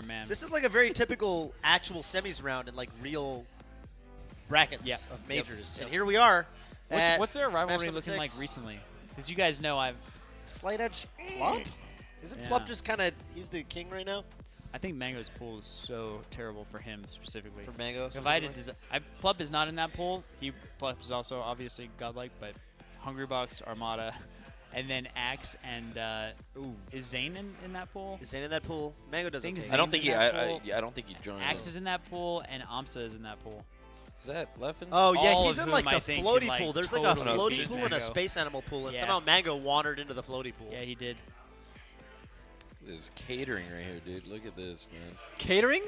Iron Man. This is like a very typical actual semis round in like real brackets of majors. And here we are. What's their rivalry looking 6. like recently? Because you guys know I've... Slight edge Plup? Isn't Plup just kind of, he's the king right now? I think Mang0's pool is so terrible for him specifically. For Mang0 If I had Plup is not in that pool. Plup is also obviously godlike, but Hungrybox, Armada, and then axe and is Zain in that pool? Is Zain in that pool? Mang0 does okay. I don't think I don't think he joined. Axe is in that pool and aMSa is in that pool. Is that Leffen? Oh yeah, All he's of in like whom the I think floaty can, pool. There's like totally a floaty beat pool and a Mang0. space animal pool, and Yeah. somehow Mang0 wandered into the floaty pool. Yeah, he did. This is catering right here, dude. Look at this, man. Catering?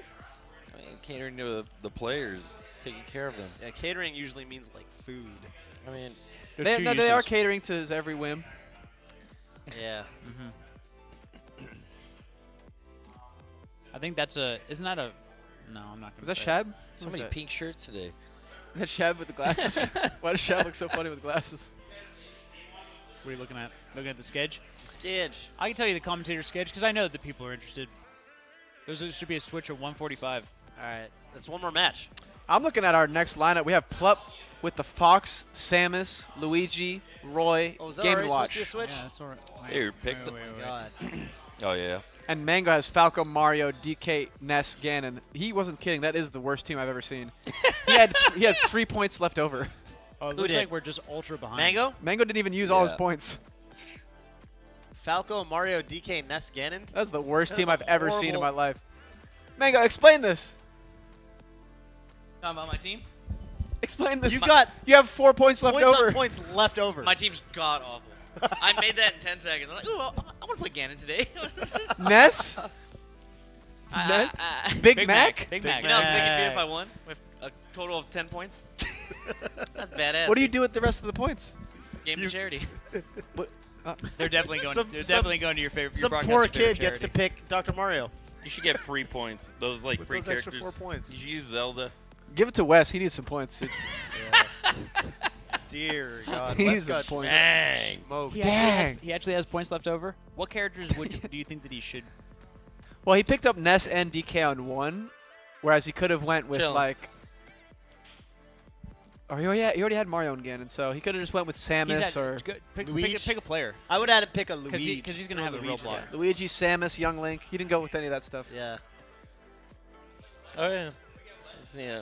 I mean, catering to the players, taking care of them. Yeah, catering usually means like food. I mean, they are catering to his every whim. Yeah. I think that's a... Isn't that a... No, I'm not going to Was that say Shab? so many pink shirts today. That Shab with the glasses. Why does Shab look so funny with glasses? What are you looking at? Looking at the sketch? Sketch. I can tell you the commentator sketch because I know that people are interested. There should be a switch of 145. All right, that's one more match. I'm looking at our next lineup. We have Plup with the Fox, Samus, Luigi, Roy, Oh, is that Game already & Watch. supposed to be a switch? Yeah, that's all right. Here, pick the. Oh my god. Oh yeah. And Mang0 has Falco, Mario, DK, Ness, Ganon. He wasn't kidding. That is the worst team I've ever seen. he had 3 points left over. Oh, it Who looks did? like we're just ultra behind. Mang0? Mang0 didn't even use all his Yeah. points. Falco, Mario, DK, Ness, Ganon? That's the worst That team is a I've ever seen in horrible- my life. Mang0, explain this. Talking about my team? Explain this. You got You have 4 points left points over. on points left over. My team's god awful. I made that in 10 seconds. I'm like, ooh, I want to play Ganon today. Ness? Ness? Big Mac? Big Big Mac. You know how sick it'd be Mac. if I won with a total of 10 points? That's badass. What do you do with the rest of the points? Game to charity. What? They're definitely going. Some- they're some- definitely going to your favorite. Some your poor broadcaster's favorite kid gets to charity. pick Dr. Mario. You should get free points. Those like With free those extra characters. 4 points. You should use Zelda. Give it to Wes. He needs some points. Dude. Dear God. He Wes needs a got point. Dang. smoked. He actually has points left over. What characters do you think that he should? Well, he picked up Ness and DK on one, whereas he could have went with Chill. like. Or he already had Mario and Ganon, so he could have just went with He's Samus at, or pick Luigi? a player. I would have had him pick a Luigi. Because he's going to have a real Luigi. block. Luigi, Samus, Young Link. He didn't go with any of that stuff. Yeah. Oh yeah. Yeah.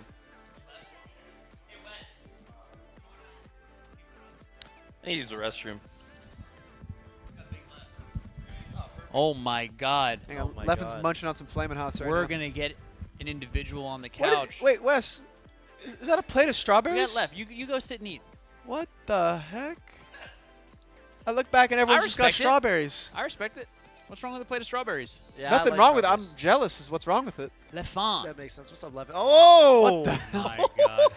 I need to use the restroom. Oh my God. Hang on, Oh my Leffen's God. munching on some Flamin' Hots right We're now. gonna get an individual on the What did- couch. wait, Wes, is that a plate of We strawberries? got left. You go sit and eat. What the heck? I look back and everyone's just got respect it. strawberries. I respect it. What's wrong with a plate of strawberries? Yeah, I Nothing like wrong with it. I'm strawberries. jealous is what's wrong with it. Leffen. That makes sense. What's up, Leffen? Oh! What the My God.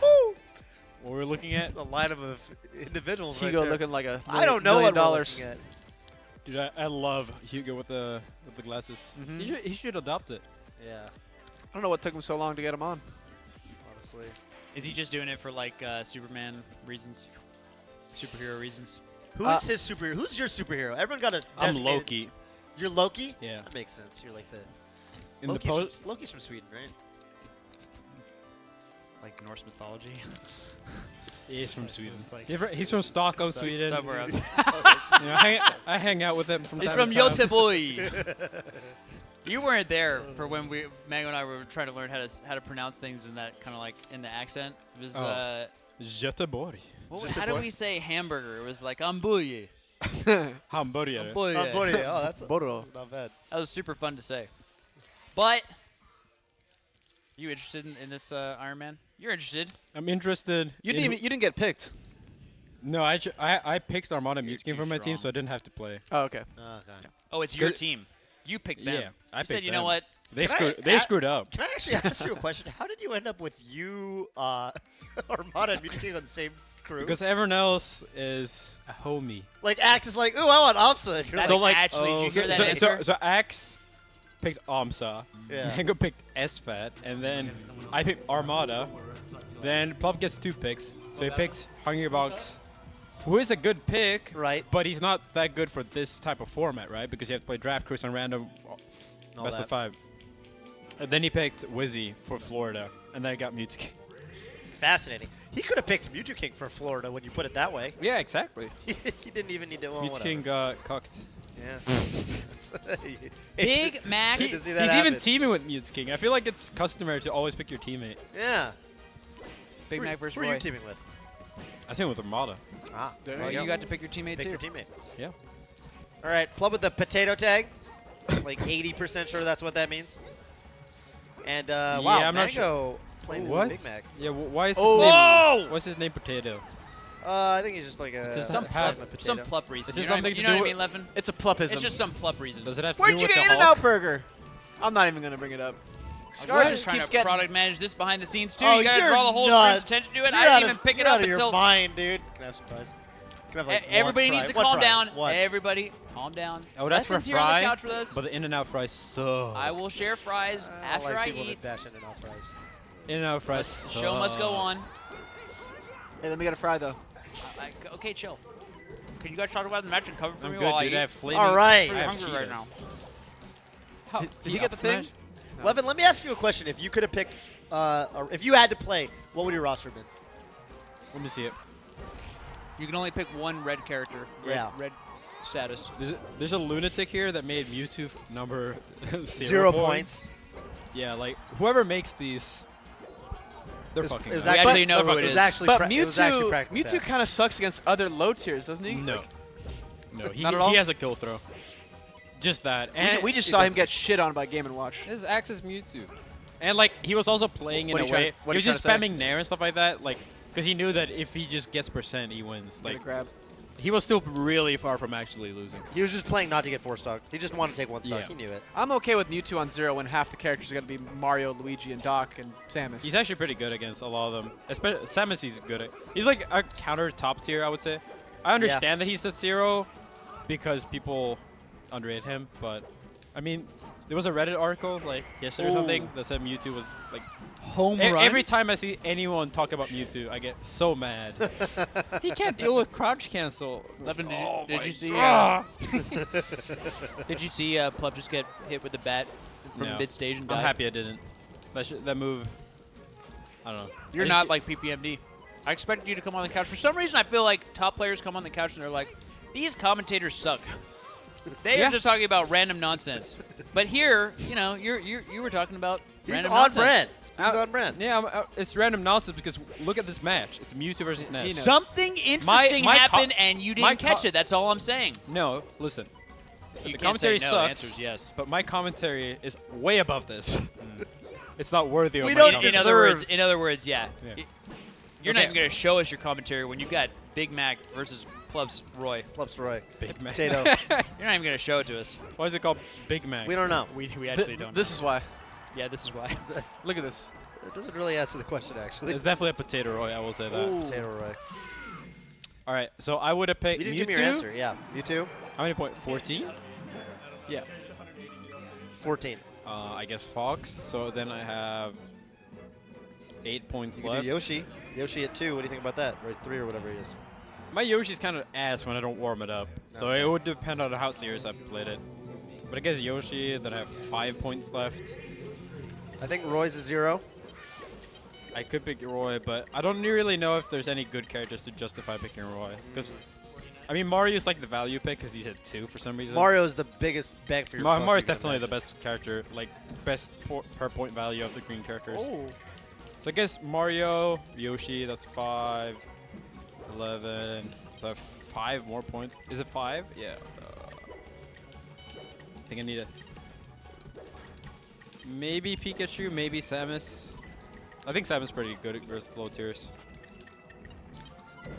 What we're looking at, The lineup of individuals right Hugo there. looking like a I don't know million what dollars. we're looking at. dude. I love Hugo with the glasses. Mhm. He should adopt it. Yeah, I don't know what took him so long to get him on. honestly. Is he just doing it for like Superman reasons? Superhero reasons? Who's his superhero? Who's your superhero? Everyone got a I'm designated- Loki. You're Loki? Yeah. That makes sense. You're like the In the Loki's, post, from, Loki's from Sweden, right? Like Norse mythology? he's from It's Sweden. just like- He's from Stockholm, Sweden. Somewhere else. You know, I hang out with him from He's time from to time. Göteborg. You weren't there for when Mang0 and I were trying to learn how to pronounce things in that kind of like in the accent. It was Oh. Göteborg. how do we say hamburger? It was like hamburger. Hamburgare. Hamburger. Buddy. Oh, that's Boro. not bad. That was super fun to say. But you interested in this Iron Man? You're interested. I'm interested. You in didn't get picked. No, I picked Armada You're Mute Game too for my team, strong. so I didn't have to play. Oh, okay. Okay. Oh, it's your Good. team. You picked them. Yeah, I You said, picked you know them. what? They Can I screwed. They a- screwed up. Can I actually ask you a question? How did you end up with you, Armada, and Music King on the same crew? Because everyone else is a homie. like Axe is like, ooh, I want aMSa. And you're That's like, like, actually, did you so, hear that so, answer? so axe picked aMSa. Yeah. Mango picked SFAT, and then I picked Armada. Then Plup gets 2 picks, so he picks Hungrybox, who is a good pick, right. but he's not that good for this type of format, right? Because you have to play draft crews on random All best that. of 5. And then he picked Wizzy for Florida, and then I got Mewtwo King. Fascinating. He could have picked Mewtwo King for Florida when you put it that way. Yeah, exactly. He didn't even need to. Well, Mewtwo whatever. King got cucked. Yeah. Big Mac. Hate to see that He's happen. even teaming with Mewtwo King. I feel like it's customary to always pick your teammate. Yeah. Big Who- Mac versus Who are Roy. you teaming with? I team with Armada. Ah, there Well, you you go. got to pick your teammate Pick too. your teammate. Yeah. All right, Plup with the potato tag. Like 80% sure that's what that means. And wow, I'm not Mang0 playing with What? Big Mac. Yeah, why is his Oh. name? Whoa! What's his name? Potato. I think he's just like Is a this Some have- plup, potato. some plup reason. Is this You know what I something mean? to You know do what I mean, Leffen? It's a plupism. It's just some plup reason. Does it have to Where'd do you with get the In-N-Out Hulk? Burger? I'm not even gonna bring it up. I'm Scar just trying keeps to getting. product manage this behind the scenes too. Oh, You gotta you're draw the whole screen's nuts. attention to it. You're I didn't out even of- pick it you're up out of until your mind, dude. Can I have some fries? Can I have like everybody one needs to fry? calm One fry. down. One. Everybody, calm down. Oh, that's for Leffen's here on the fry. couch with us. But the In-N-Out fries suck. I will share fries I don't after like I people eat. that bash In-N-Out fries. In-N-Out fries The suck. show must go on. Hey, let me get a fry though. Okay, chill. Can you guys talk about the match and cover for I'm me good, while I dude. eat? I have flaming. All right. I'm I have pretty hungry right Cheetos. now. Did you get the thing? Leffen, let me ask you a question. If you could have picked, if you had to play, what would your roster have been? Let me see it. You can only pick one red character. Red, Yeah. Red status. There's a lunatic here that made Mewtwo number 0 points. Yeah, like whoever makes these, they're It was- fucking. it was nuts. actually know who it It was is. actually, But it was actually Mewtwo, practical Mewtwo test. kind of sucks against other low tiers, doesn't he? No, Like, no, he Not at all? he has a kill throw. Just that, and we just he saw him does- get shit on by Game & Watch. His Axis Mewtwo, and like he was also playing in What a are you trying way. to- what He are was you just trying to spamming Nair and stuff like that, like because he knew that if he just gets percent, he wins. Like Like grab. he was still really far from actually losing. He was just playing not to get 4 stock. He just wanted to take 1 stock. Yeah. He knew it. I'm okay with Mewtwo on 0 when half the characters are gonna be Mario, Luigi, and Doc and Samus. He's actually pretty good against a lot of them. Especially Samus, he's good at. He's like a counter top tier, I would say. I understand that he's at 0 because people underrate him, but I mean, there was a Reddit article like yesterday or something that said Mewtwo was like Home every time I see anyone talk about Mewtwo, I get so mad. He can't deal with crouch cancel. Leffen, Oh did my you see? God. Did you see Plup just get hit with the bat from No. mid stage and I'm died? happy I didn't. That move, I don't know. You're I just not get- like PPMD. I expected you to come on the couch. For some reason, I feel like top players come on the couch and they're like, these commentators suck. They Yeah. are just talking about random nonsense. But here, you know, you were talking about He's random on nonsense. brand. He's on brand. Yeah, it's random nonsense because look at this match. It's Mewtwo versus Ness. He knows. Something interesting my co- happened and you my didn't catch co- it. That's all I'm saying. No, listen. You The can't say commentary no. The sucks. answer is yes. But my commentary is way above this. It's not worthy of We my don't commentary. In other words, yeah. Yeah. You're not Okay. even going to show us your commentary when you've got Big Mac versus Plup's Roy. Plups Roy. Big Mac. Potato. You're not even going to show it to us. Why is it called Big Mac? We don't know. We actually don't. This is why. Yeah, this is why. Look at this. It doesn't really answer the question, actually. It's definitely a potato Roy, I will say that. Potato Roy. All right, so I would have picked You didn't Mewtwo. give me your answer. Yeah. Mewtwo? How many points? 14? Yeah. 14. I guess Fox. So then I have 8 points You can left. do Yoshi. Yoshi at 2. What do you think about that? Or 3 or whatever he is. My Yoshi's kind of ass when I don't warm it up. So Okay. it would depend on how serious I played it. But I guess Yoshi, then I have 5 points left. I think Roy's a 0. I could pick Roy, but I don't really know if there's any good characters to justify picking Roy. Because, I mean, Mario's like the value pick because he's at 2 for some reason. Mario's the biggest bang for your buck. Mario's you can definitely the imagine. best character, like best per point value of the green characters. Oh. So I guess Mario, Yoshi, that's 5, 11. So I have 5 more points. Is it 5? Yeah. I think I need a. Maybe Pikachu, maybe Samus. I think Samus pretty good at versus low tiers.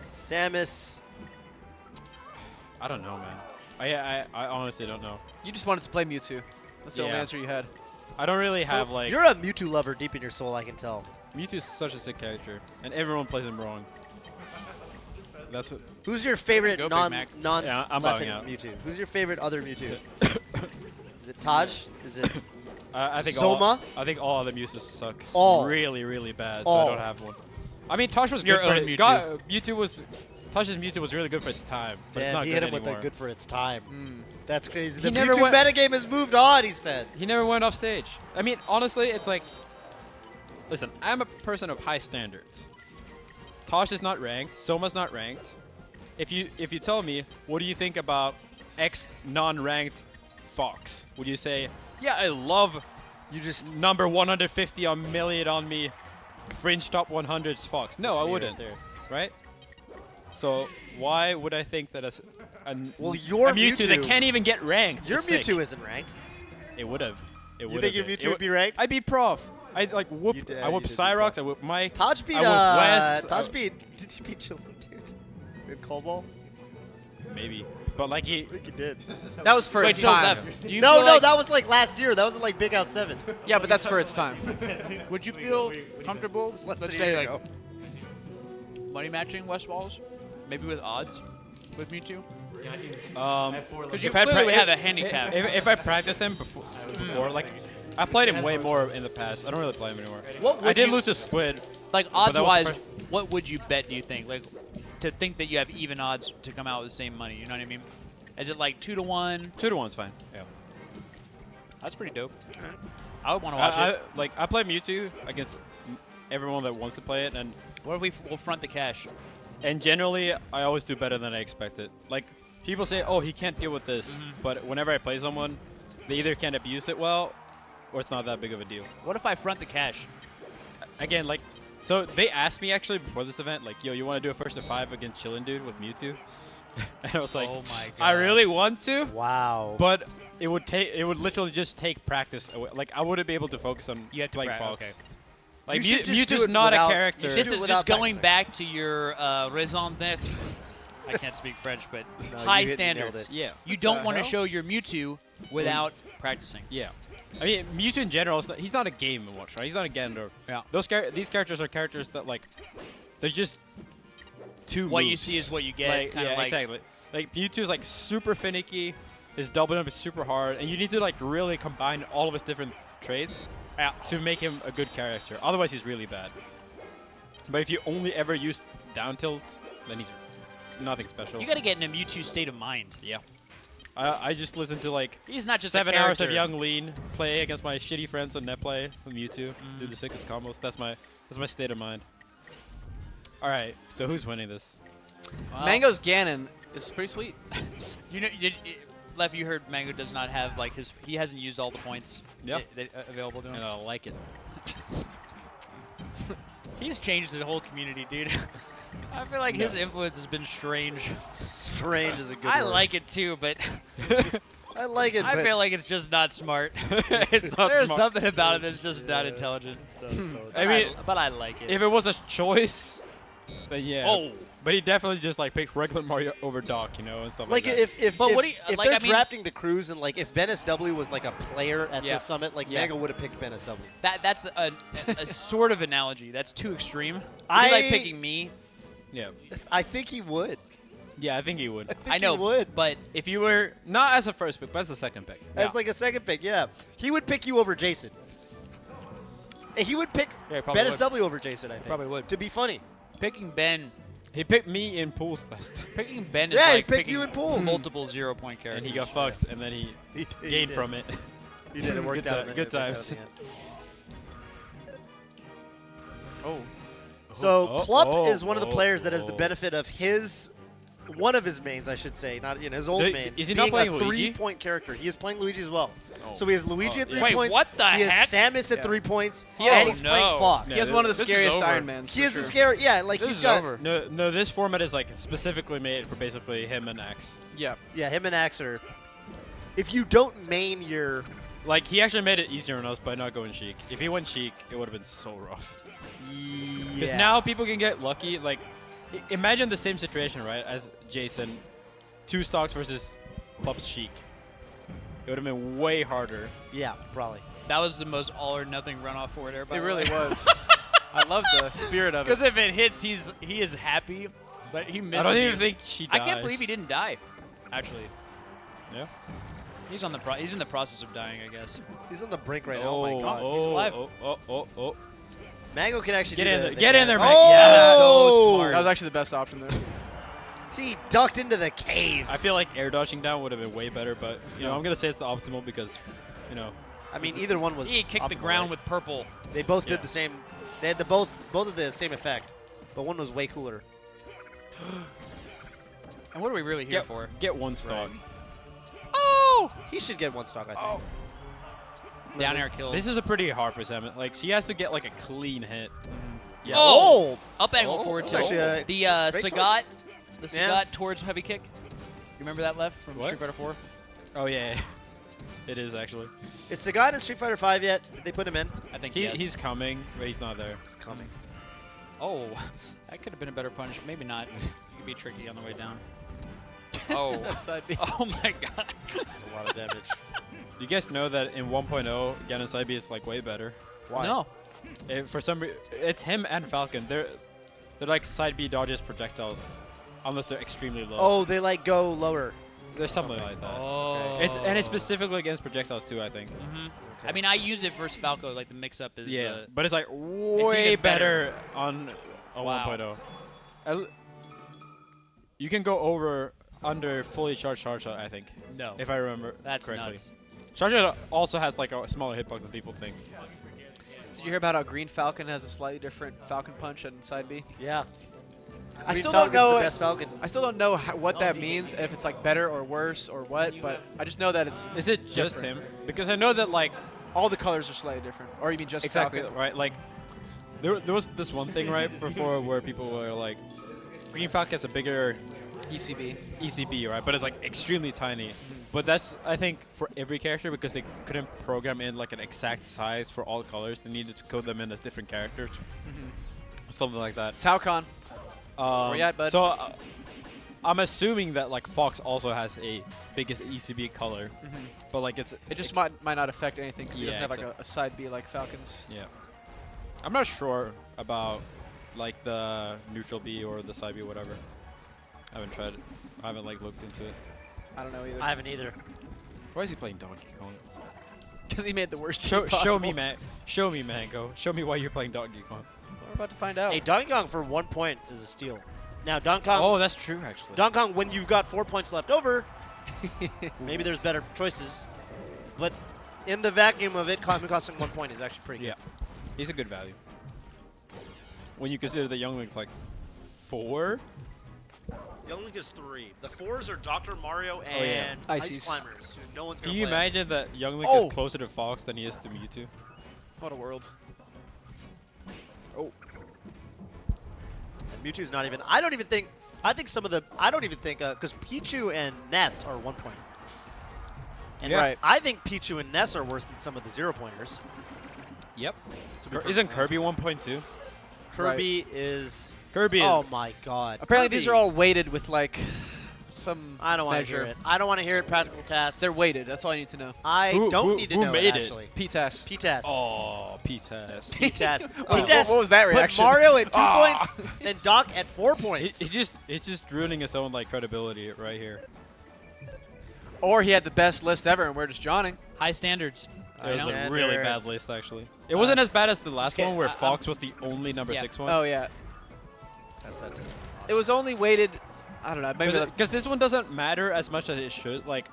Samus. I don't know, man. I honestly don't know. You just wanted to play Mewtwo. That's the only Yeah. answer you had. I don't really have like. You're a Mewtwo lover deep in your soul, I can tell. Mewtwo's such a sick character, and everyone plays him wrong. That's what. Who's your favorite Go, Big non Mac. Yeah, I'm bowing Leffen out. Mewtwo? Who's your favorite other Mewtwo? Is it Taj? Is it I think Soma? I think all other Mewtwo sucks All. really, really bad, All. so I don't have one. I mean, Tosh was Your good for own it. Mewtwo. Mewtwo was Tosh's Mewtwo was really good for its time, but it's Damn, not he good hit him anymore. with a good for its time. Mm. That's crazy. He The never Mewtwo went- metagame has moved on, he said. He never went off stage. I mean, honestly, it's like, listen, I'm a person of high standards. Tosh is not ranked. Soma's not ranked. If you tell me, what do you think about X non-ranked Fox? Would you say, yeah, I love You just number 150 on Million on me, fringe top 100's Fox? No, That's I me wouldn't. right there. Right? So why would I think that Well, your a Mewtwo that Mewtwo- can't even get ranked? Your is sick? Mewtwo isn't ranked. It would have. You think your Mewtwo would be ranked? I'd be prof. I'd like whoop. You did- I whoop you did beat Cyrox. Prof. I whoop Mike. Taj beat, I whoop Wes. Taj beat, did he beat Chillin, dude? In Cobalt? Maybe, but like he. I think he did. That was for Wait, its so time. Leff, do you No, feel no, like- that was like last year. That was in like Big House 7. Yeah, but that's for its time. Would you feel comfortable, less let's than a say, year like, ago. money matching Westballz? Maybe with odds with Mewtwo? Because you clearly have a handicap. If I practiced him before, like I played him way more in the past. I don't really play him anymore. What I would did you- lose to Squid. Like, that was the odds-wise, first- what would you bet, do you think? Like, to think that you have even odds to come out with the same money, you know what I mean? Is it like 2 to 1? 2 to 1's fine. Yeah. That's pretty dope. I would want to watch it. I play Mewtwo against everyone that wants to play it, and What if we'll front the cash? generally I always do better than I expected. Like people say, oh, he can't deal with this, but whenever I play someone, they either can't abuse it well, or it's not that big of a deal. What if I front the cash? Again, like, so they asked me actually before this event, like, yo, you want to do a 1st to 5 against Chillin' Dude with Mewtwo? And I was like, Oh my I God. really want to, Wow. but it would literally just take practice away. Like, I wouldn't be able to focus on You have to playing pra- Fox. okay. Like, You should just do Mewtwo's it not without- a character. you should This do it is without just going practicing. back to your raison d'etre. I can't speak French, but No, high you nailed standards. it. Yeah. You don't The want to hell? show your Mewtwo without practicing. Yeah. I mean, Mewtwo in general, he's not a game to watch, right? He's not a Ganondorf. Yeah. These characters are characters that, like, they're just two What you moves. see is what you get. Like, kinda yeah, like, exactly. Like, Mewtwo's, like, super finicky. His double jump is super hard. And you need to, like, really combine all of his different traits Yeah. to make him a good character. Otherwise, he's really bad. But if you only ever use down tilts, then he's nothing special. You got to get in a Mewtwo state of mind. Yeah. I just listen to, like, He's not just 7 a hours of character. Young Lean, play against my shitty friends on netplay with Mewtwo, do the sickest combos. That's my state of mind. All right, so who's winning this? Wow. Mango's Ganon is pretty sweet. You know, Lev, you heard Mang0 does not have like he hasn't used all the points Yep. available to him. And I like it. He's changed the whole community, dude. I feel like his influence has been strange. Strange is a good I word. like it too, but I like it, I but feel like it's just not smart. It's not There's smart. something about it that's just not intelligent. I mean, but I like it. if it was a choice, then yeah. Oh. But he definitely just, like, picked regular Mario over Doc, you know, and stuff like like that. if But if, what do you- if like, they're I mean- drafting the crews and like if Ben SW was like a player at Yeah. this summit, like Yeah. Mango would have picked Ben SW. That's a sort of analogy. That's too extreme. It'd be I- like picking me. Yeah. I think he would. Yeah, I think he would. I know, he would. but If you were, not as a first pick, but as a second pick. As like a second pick, yeah. He would pick you over Jason. And he would pick Yeah, he probably Ben would. SW over Jason, I think. Probably would. To be funny. picking Ben, He picked me in pools last time. picking Ben is Yeah, he like picked picking you in pools. multiple 0-point characters. And he got fucked, and then he He gained did. from it. He did. It worked Good out. ti- in the- good it worked out times. in the end. Oh. So Oh, Plup oh, is one of the oh, players that has the oh. benefit of one of his mains, I should say, not his old Is main, he not being playing a Luigi? 3-point character. He is playing Luigi as well. Oh. So he has Luigi at 3 yeah. Wait, points. what the he heck? has Samus at Yeah. 3 points, Oh, and he's no. playing Fox. Yeah, He has one of the this is scariest over. Iron Mans. He for is the sure. scary. Yeah, like This he's is got. over. No, this format is like specifically made for basically him and X. Yeah. Yeah, him and Axe are. If you don't main your. Like, he actually made it easier on us by not going Sheik. If he went Sheik, it would have been so rough. Because Yeah. now people can get lucky. Like, imagine the same situation, right, as Jason, 2 stocks versus Plup's Sheik. It would have been way harder. Yeah, probably. That was the most all or nothing runoff forward air. It really was. I love the spirit of Because it. if it hits, he is happy, but he misses. I don't even you. think she I dies. can't believe he didn't die. Actually, Yeah. he's he's in the process of dying, I guess. He's on the brink right now. Oh my god. he's alive. Oh. Mango can actually Get do in the- there. the Get in cat- there, Mango. Oh! Yeah, so smart. That was actually the best option there. He ducked into the cave. I feel like air dodging down would have been way better, but I'm gonna say it's the optimal because, I mean, either one was. He kicked the optimal, ground right? with purple. They both Yeah. did the same. They had both of the same effect, but one was way cooler. And what are we really here for? Get one stock. Oh! He should get one stock, I think. Down air kills. This is a pretty hard for Sam. Like she has to get like a clean hit. Yeah. Oh! Up angle forward that's tilt. actually a The great Sagat. choice. The Sagat Yeah. towards heavy kick. You remember that left from What? Street Fighter 4? Oh yeah, it is actually. Is Sagat in Street Fighter 5 yet? Did they put him in? I think He's coming, but he's not there. He's coming. Oh, that could have been a better punish. Maybe not. It could be tricky on the way down. Oh. Side B. Oh my god. That's a lot of damage. You guys know that in 1.0, Ganon side B is like way better. Why? No. For some reason, it's him and Falcon. They're like side B dodges projectiles, unless they're extremely low. Oh, they like go lower. There's something like that. Oh. It's specifically against projectiles too, I think. hmm I mean, I use it versus Falco. Like the mix-up is. Yeah, but it's like way even better. better on a Wow. 1.0. You can go over under fully charged charge shot, I think, No. if I remember That's correctly. nuts. Charge shot also has like a smaller hitbox than people think. Did you hear about how Green Falcon has a slightly different Falcon punch in side B? Yeah. I Green still Falcon's don't know. the best Falcon. I still don't know what that means, if it's like better or worse or what, but I just know that it's Is it just different. him? Because I know that like all the colors are slightly different. Or you mean just exactly Falcon? right. Like there was this one thing right before where people were like, Green Falcon has a bigger ECB. ECB, right? But it's like extremely tiny. But that's, I think, for every character because they couldn't program in like an exact size for all colors. They needed to code them in as different characters, something like that. Taucon. Where you at, bud? So I'm assuming that like Fox also has a biggest ECB color, but like it Just might not affect anything because he Yeah, doesn't have like a side B like Falcons. Yeah. I'm not sure about like the neutral B or the side B, whatever. I haven't tried it. I haven't like looked into it. I don't know either. I haven't either. Why is he playing Donkey Kong? Because he made the worst Show, team possible. show me, man. Show me, Mang0. Show me why you're playing Donkey Kong. We're about to find out. Hey, Donkey Kong for 1 point is a steal. Now, Donkey Kong, Oh, that's true, actually. Donkey Kong, when you've got 4 points left over, maybe there's better choices. But in the vacuum of it, costing 1 point is actually pretty Yeah. He's a good value. When you consider the Young Link's like 4? good. Young Link is 3. The 4s are Dr. Mario Oh, yeah. and Ices. Ice Climbers, who no one's Can going to you play. imagine that Young Link Oh. is closer to Fox than he is to Mewtwo? What a world. And Mewtwo's not even. I don't even think. I think some of the. I don't even think. Because Pichu and Ness are 1 point. And Yeah. Right. I think Pichu and Ness are worse than some of the 0 pointers. Yep. To be Isn't perfectly Kirby 1.2? honest. Kirby is. Kirby is. Oh my God. Apparently Kirby. these are all weighted with like some I don't want to measure. hear it. I don't want to hear it. Practical tasks. They're weighted. That's all you need to know. I Who- don't who- need to who know made it, it? actually. P-TAS. P-Test. Oh, P-Test. P-Test. Oh, P-Test what was that put reaction? Mario at 2 Ah. points and Doc at 4 points. It's just ruining his own like credibility right here. Or he had the best list ever and we're just Johnning. High standards. It was You know? a really bad Standards. list actually. It wasn't as bad as the last kidding. one where I'm- Fox was the only number Yeah. 6 one. Oh yeah. That's that too. It was only weighted, I don't know, maybe Because this one doesn't matter as much as it should. Like,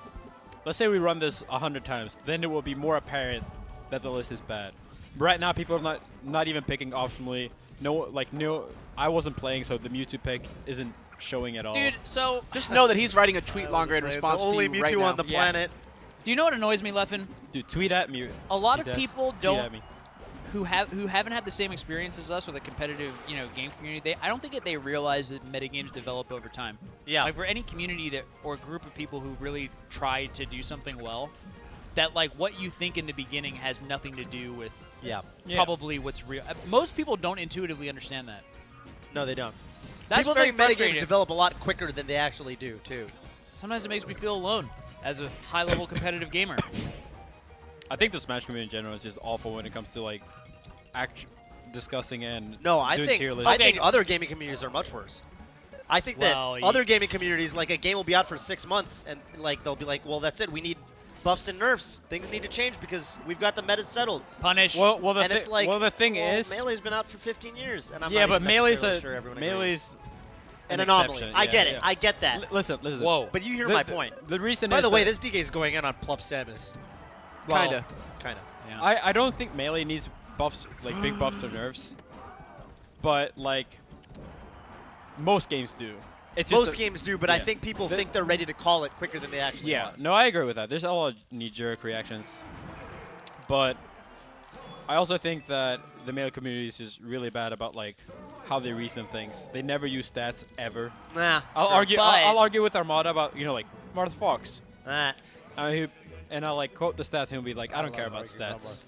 let's say we run this 100 times, then it will be more apparent that the list is bad. Right now, people are not even picking optimally. I wasn't playing, so the Mewtwo pick isn't showing at all. Dude, so just know that he's writing a tweet longer in response the to only you Mewtwo right now. on the Yeah. planet. do you know what annoys me, Leffen? Dude, tweet at me. A lot of P-Test. people Tweet don't at me. who haven't had the same experience as us with a competitive, game community. I don't think they realize that metagames develop over time. Yeah. Like for any community that or group of people who really try to do something well, that like what you think in the beginning has nothing to do with Yeah. Yeah. probably what's real. Most people don't intuitively understand that. No, they don't. That's People very think metagames frustrating. develop a lot quicker than they actually do, too. Sometimes it makes me feel alone as a high-level competitive gamer. I think the Smash community in general is just awful when it comes to like discussing and No, I doing think tier lists. I think other gaming communities are much worse. I think that Well, other gaming communities, like a game will be out for 6 months, and like they'll be like, well, that's it. We need buffs and nerfs. Things need to change because we've got the meta settled. Punish. well, And it's like, the thing well, is, Melee's been out for 15 years, and I'm yeah, not but even Melee's necessarily sure everyone agrees. an anomaly. exception. I Yeah, get it. yeah. I get that. Listen. Whoa. But you hear The- my the- point. The reason By is the way, that this DK is going in on Plup Samus. Well, Kinda. Kind of. Yeah. I don't think Melee needs buffs, like big buffs or nerfs. But, like, most games do. It's just Most games do, but I yeah. think people The- think they're ready to call it quicker than they actually Yeah, are. no, I agree with that. There's a lot of knee-jerk reactions. But I also think that the Melee community is just really bad about, like, how they reason things. They never use stats, ever. Nah. I'll sure. argue. But- I'll argue with Armada about like Martha Fox, Nah. and I'll like quote the stats, and he'll be like, I don't care about stats.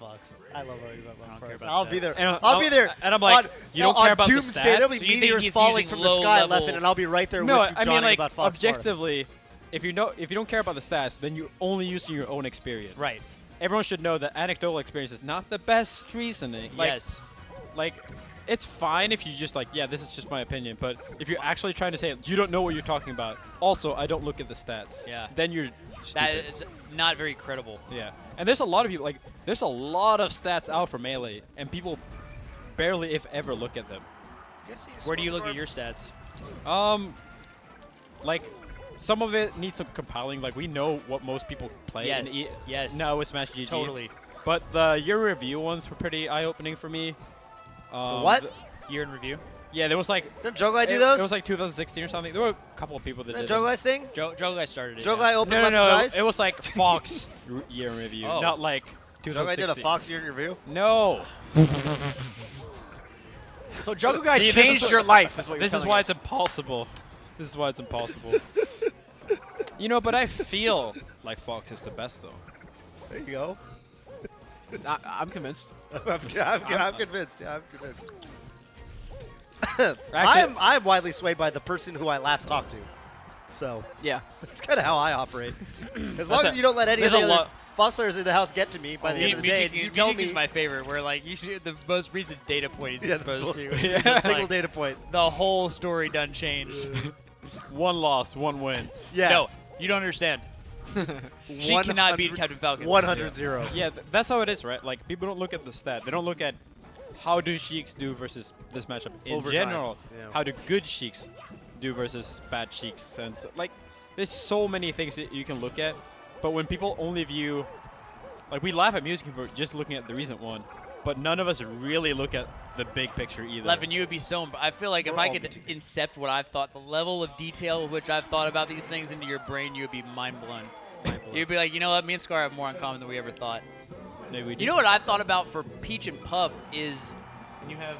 I love arguing about I don't Fox. care about I'll be stats. there. And I'll be there. and I'm like, on, you don't on care about the Doomsday, there'll be stats? So you think meteors he's falling using from the sky, low-level- Leffen, and I'll be right there No, with you, I mean Johnny, like about Fox. more. objectively, if you don't care about the stats, then you're only using your own experience. Right. Everyone should know that anecdotal experience is not the best reasoning. Like, Yes. Like, it's fine if you just like, yeah, this is just my opinion. But if you're actually trying to say you don't know what you're talking about, also I don't look at the stats. Yeah. Then you're stupid. That is not very credible. Yeah, and there's a lot of people like there's a lot of stats out for Melee, and people barely, if ever, look at them. Where do you look at your stats? Like some of it needs some compiling. Like we know what most people play. Yes. And Yes. No, with Smash GG. Totally. But the year review ones were pretty eye-opening for me. What? Year in review. Yeah, there was like Didn't Joe Guy do it those? was like 2016 or something. There were a couple of people that Isn't did that Joe them. Guy's thing? Joe Guy started it. Joe yeah. Guy opened No, Leffen's no, eyes? it was like Fox year in review, Oh. not like Joe Guy 2016. did a Fox year in review? No. So Jungle Guy See, this changed is- your life, is what you're This is telling why us. it's impossible. This is why it's impossible. You know, but I feel like Fox is the best, though. There you go. I'm convinced. I'm convinced. Yeah, I'm convinced. Actually- I'm widely swayed by the person who I last talked to. So Yeah. that's kind of how I operate. As long as you don't let any of there's the a other lot- Fox players in the house get to me by the end of the day, you tell me is my favorite. Where like you should the most recent data point he's Yeah, exposed the to. most- is a just single like, data point. the whole story done changed. One loss, one win. Yeah. No, you don't understand. She cannot beat Captain Falcon. 100-0. Yeah, that's how it is, right? Like, people don't look at the stat. They don't look at how do Sheiks do versus this matchup in Over time, general. yeah. How do good Sheiks do versus bad Sheiks. And so, like, there's so many things that you can look at. But when people only view, like, we laugh at music for just looking at the recent one, but none of us really look at the big picture either. Levin, you would be so. I feel like if We're I all could between. incept what I've thought, the level of detail with which I've thought about these things into your brain, you would be mind blown. You'd be like, you know what? Me and Scar have more in common than we ever thought. Maybe we do. You know what I've thought about for Peach and Puff is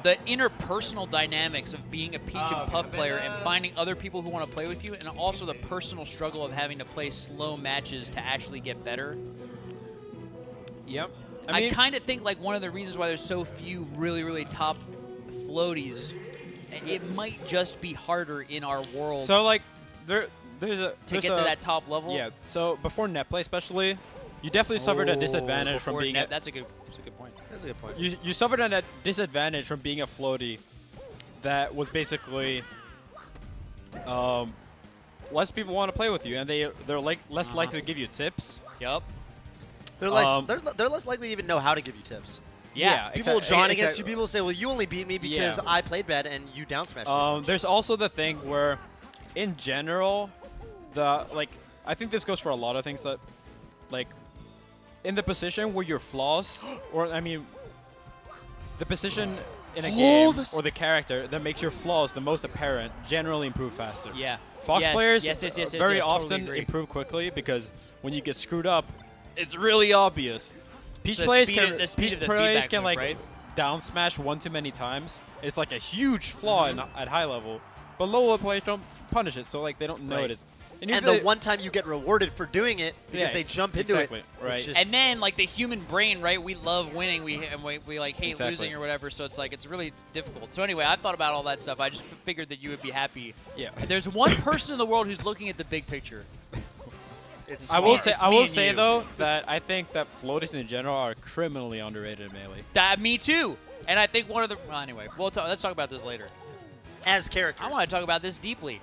the interpersonal dynamics of being a Peach and Puff player and finding other people who want to play with you, and also the personal struggle of having to play slow matches to actually get better. Yep. I kind of think like one of the reasons why there's so few really, really top floaties, it might just be harder in our world So, like, there's to there's get to that top level. Yeah, so before net play especially, you definitely suffered a disadvantage from Before being net- that's a good point. That's a good point. you suffered a disadvantage from being a floaty that was basically less people want to play with you, and they're like less likely to give you tips. Yup. They're less, Um, they're less likely to even know how to give you tips. Yeah. People will join against exactly. you. People will say, well, you only beat me because Yeah. I played bad and you down smashed me. There's also the thing where, in general, I think this goes for a lot of things that, like, in the position where your flaws, or I mean, the position in a game or the character that makes your flaws the most apparent generally improve faster. Yeah. Fox Yes, players yes, very totally often agree. improve quickly because when you get screwed up, it's really obvious. Peach The players speed can of- the speed Peach of the players feedback can loop, like right? down smash one too many times. It's like a huge flaw at high level, but low level players don't punish it, so like they don't notice. And if the they- one time you get rewarded for doing it because Yeah, they jump into exactly, it. right. It's just, And then like the human brain, right? We love winning. We like hate Exactly. losing or whatever. So it's like it's really difficult. So anyway, I thought about all that stuff. I just figured that you would be happy. yeah. There's one person in the world who's looking at the big picture. it's I will It's say me and you. though that I think that floaties in general are criminally underrated in Melee. Me too. And I think one of the anyway, let's talk about this later. as characters. I want to talk about this deeply.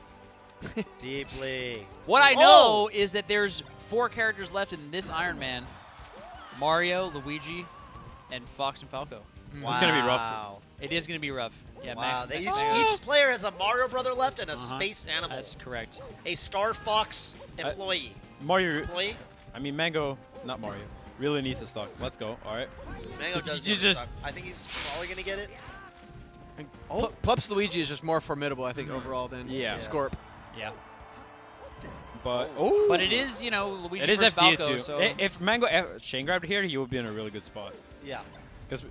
Deeply. What I know is that there's 4 characters left in this Iron Man: Mario, Luigi, and Fox and Falco. Wow. It's gonna be rough. It is going to be rough. Yeah, Wow. Mang- Each player has a Mario brother left and a space animal. That's correct. A Star Fox employee. Mario. Employee? I mean, Mang0, not Mario. Really needs to stock. Let's go. All right. Mang0 does you just- suck. I think he's probably going to get it. Plup's Luigi is just more formidable, I think, overall than Yeah. Scorp. Yeah. But But it is, you know, Luigi it is versus FD Falco, too. so If Mang0 chain grabbed here, he would be in a really good spot. Yeah. Because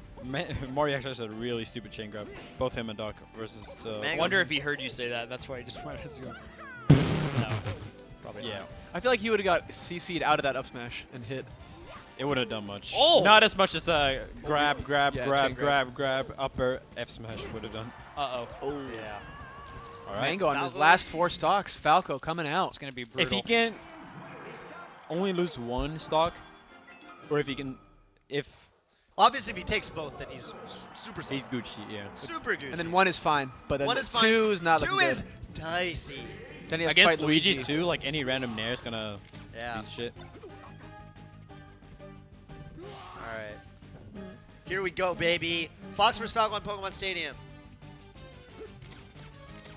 Mario actually has a really stupid chain grab. Both him and Doc versus. I wonder if he heard you say that. That's why he just wanted to go. No. Probably Yeah. not. I feel like he would have got CC'd out of that up smash and hit. It wouldn't have done much. Oh! Not as much as grab, Yeah, chain grab, upper F smash would have done. Uh-oh. Oh, yeah. All right. Mang0 on his Falco. last 4 stocks. Falco coming out. It's going to be brutal. If he can only lose one stock, or if he can, Obviously, if he takes both, then he's super he's safe. Gucci, yeah. Super good. And then 1 is fine, but then One is fine. 2 is not Two looking is good. dicey. Then he has to Against fight Luigi too, like any random nair is gonna Yeah. be shit. All right. Here we go, baby. Fox vs. Falco on Pokemon Stadium.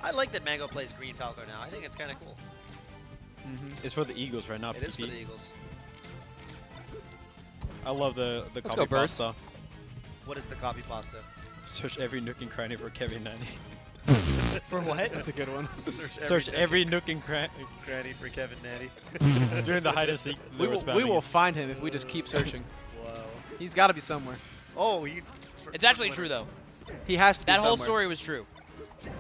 I like that Mang0 plays Green Falco now. I think it's kind of cool. It's for the Eagles right now. It is for PP. the Eagles. I love the Let's copy go, Birds. pasta. What is the copy pasta? Search every nook and cranny for Kevin Nanny. For what? That's a good one. Search every nook and cranny Granny for Kevin Natty. during the hide and seek. We will find him if we just keep searching. Whoa. He's got to be somewhere. Oh, It's actually true, though. He has to be That somewhere. whole story was true.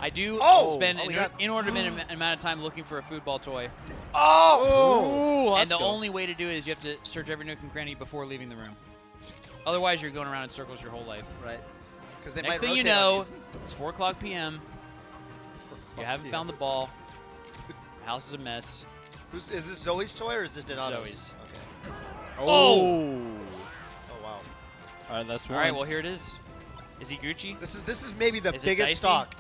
I do spend an inordinate amount of time looking for a food ball toy. Ooh, And the only way to do it is you have to search every nook and cranny before leaving the room. Otherwise, you're going around in circles your whole life. Right. Because they Next might thing you rotate on know, it's 4 o'clock p.m. You haven't found the ball. The house is a mess. Is this Zoe's toy or is this Donato's? Zoe's. Okay. Oh. Oh wow. All right, that's All one. right, well, here it is. Is he Gucci? This is maybe the Is it biggest dicey? stock.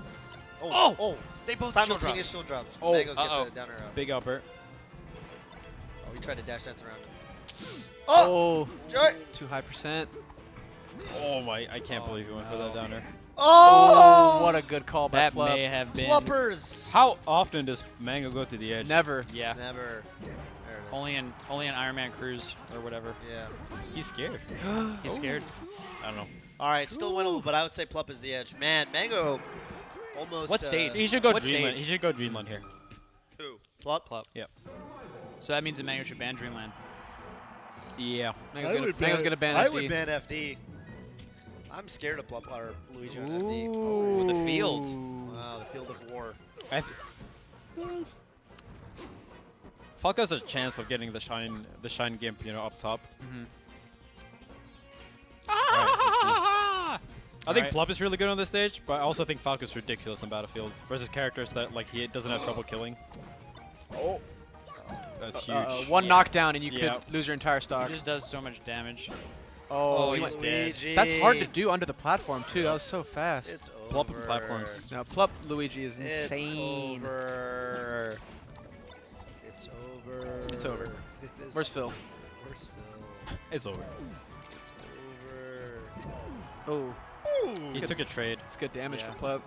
Oh! They both shield simultaneous shield drops. Oh. Mango's get Uh-oh. the down air up. Big upper. Oh, he tried to dash dance around him. Oh, Joy. too high percent. Oh my! I can't believe he went for that downer. Oh! What a good call by That Plup. may have been. Pluppers. How often does Mang0 go to the edge? Never. Yeah. Never. There it is. Only in Iron Man Cruise or whatever. Yeah. He's scared. He's scared. I don't know. All right, still winnable, but I would say Plup is the edge. Man, Mang0 almost. What stage? He should go What Dreamland. stage? He should go Dreamland here. Who? Plup? Plup. Yep. So that means that Mango should ban Dreamland. Yeah. Mango's gonna ban I FD. would ban FD. I'm scared of Plup or Luigi on FD. Ooh, the field. Wow, the field of war. Falco has a chance of getting the shine gimp, up top. I think Alright. Plup is really good on this stage, but I also think Falco's ridiculous on Battlefield versus characters that he doesn't have trouble killing. Oh, that's huge. One knockdown and you Yeah. could lose your entire stock. He just does so much damage. Oh, he's dead. Luigi. that's hard to do under the platform too. That was so fast. It's Plup over. and platforms. Now Plup Luigi is It's insane. over. It's over. It's over. It is Where's Phil? Where's Phil? It's over. It's over. Oh, Ooh. He took a trade. it's good damage Yeah. from Plup.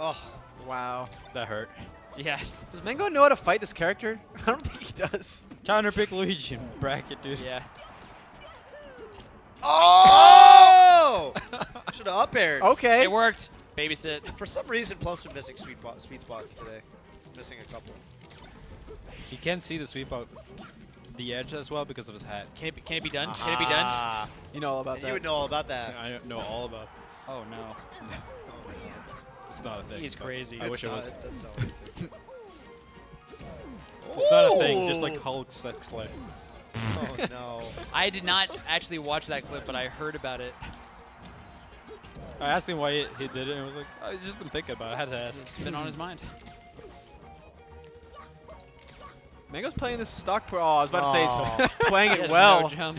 Oh, Wow. That hurt. Yes. Does Mango know how to fight this character? I don't think he does. Counter pick Luigi and bracket, dude. Yeah. oh! Should have up aired. Okay. It worked. Babysit. For some reason, Plup's been missing sweet spots today. Missing a couple. He can't see the sweep out the edge as well because of his hat. Can it be done? Can it be done? Ah. You know all about And that. you would know all about that. I don't know all about. Oh no. It's not a thing. He's but crazy. I wish it was. That's all. It's not a thing. Just like Hulk's sex life. Oh no. I did not actually watch that clip, but I heard about it. I asked him why he did it, and I was like, I've just been thinking about it. I had to ask. It's been on his mind. Mango's playing this stock pro. Oh, I was about to say Aw. he's playing He it has well. no jump.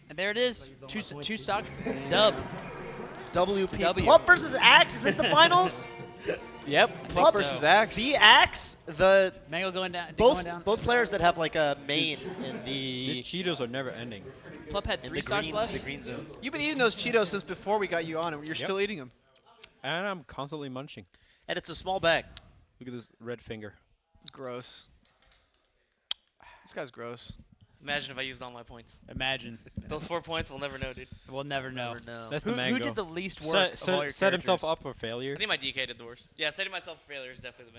And there it is. Two stock dub. WP. W. Plup versus Axe. Is this the finals? Yep. think Plup so. versus Axe. The Axe, the Mang0 going down. both going down. both players that have like a main in The the Cheetos are never ending. Plup had in 3 the stocks green, left. the green zone. You've been eating those Cheetos since before we got you on, and you're still eating them. And I'm constantly munching. And it's a small bag. Look at this red finger. Gross. This guy's gross. Imagine if I used all my points. Imagine. Those 4 points, we'll never know, dude. We'll never know. Never know. That's Who, the Mang0. who did the least work of all your Set himself characters? up for failure, I think my DK did the worst. Yeah, setting myself for failure is definitely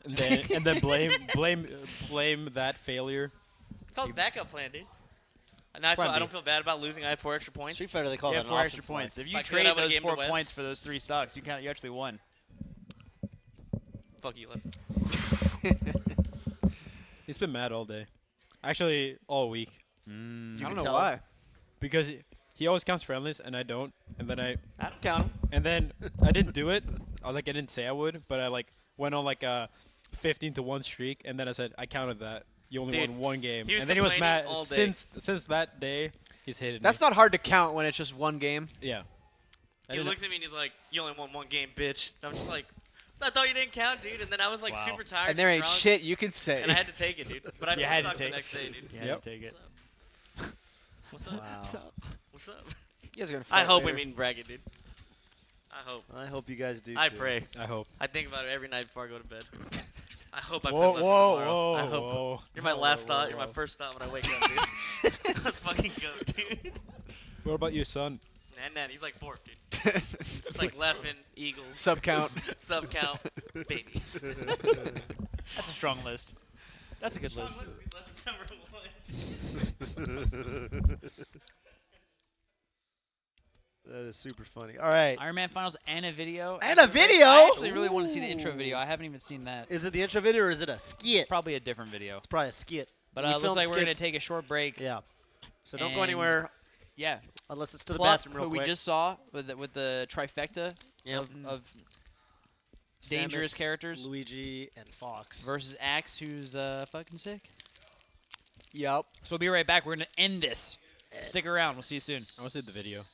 the Mang0. and then blame that failure. It's called backup plan, dude. And now I don't feel bad about losing. I have 4 extra points. Street Fighter, they call You that have an 4 extra offense points. line. If you I could, trade I would've those gave him 4 to West. points for those 3 stocks, you actually won. Fuck you, Leffen. He's been mad all day. Actually, all week. I can don't know tell. why. Because he always counts friendlies, and I don't. And then I don't count them. I didn't do it. I didn't say I would, but I went on like a 15-1 streak, and then I said I counted that. You only Dude, won 1 game, he was and then he was complaining mad all day. since that day. He's hated That's me. not hard to count when it's just one game. Yeah. I He didn't- looks at me and he's like, "You only won 1 game, bitch." And I'm just like, "I thought you didn't count, dude." And then I was like super tired. And there ain't drunk, shit you can say. And I had to take it, dude. But I You had to sucked the take next day, dude. You had Yep. to take it. What's up? Wow. What's up? You guys are gonna I fight hope later. we mean bracket, dude. I hope. I hope you guys do. I too. pray. I hope. I think about it every night before I go to bed. I hope I Whoa, play Leffen whoa, tomorrow. I whoa, hope. whoa. You're my Whoa, last whoa, thought. You're my whoa. first thought when I wake up, dude. Let's fucking go, dude. What about your son? And he's like 4th, dude. It's like Leffen, Eagles, Sub count. sub count, baby. That's a strong list. That's a good list. Leffen's number 1. That is super funny. All right. Iron Man Finals and a video. And a video? I actually really want to see the intro video. I haven't even seen that. Is it the intro video or is it a skit? Probably a different video. It's probably a skit. But We it looks film like we're going to skits. take a short break. Yeah. So don't go And- anywhere Yeah. unless it's to the Plup, bathroom real who quick. we just saw with the trifecta Yep. of dangerous Samus, characters Luigi and Fox. versus Axe, who's fucking sick. Yup. So we'll be right back. We're going to end this. Stick around. We'll see you soon. I want to see the video.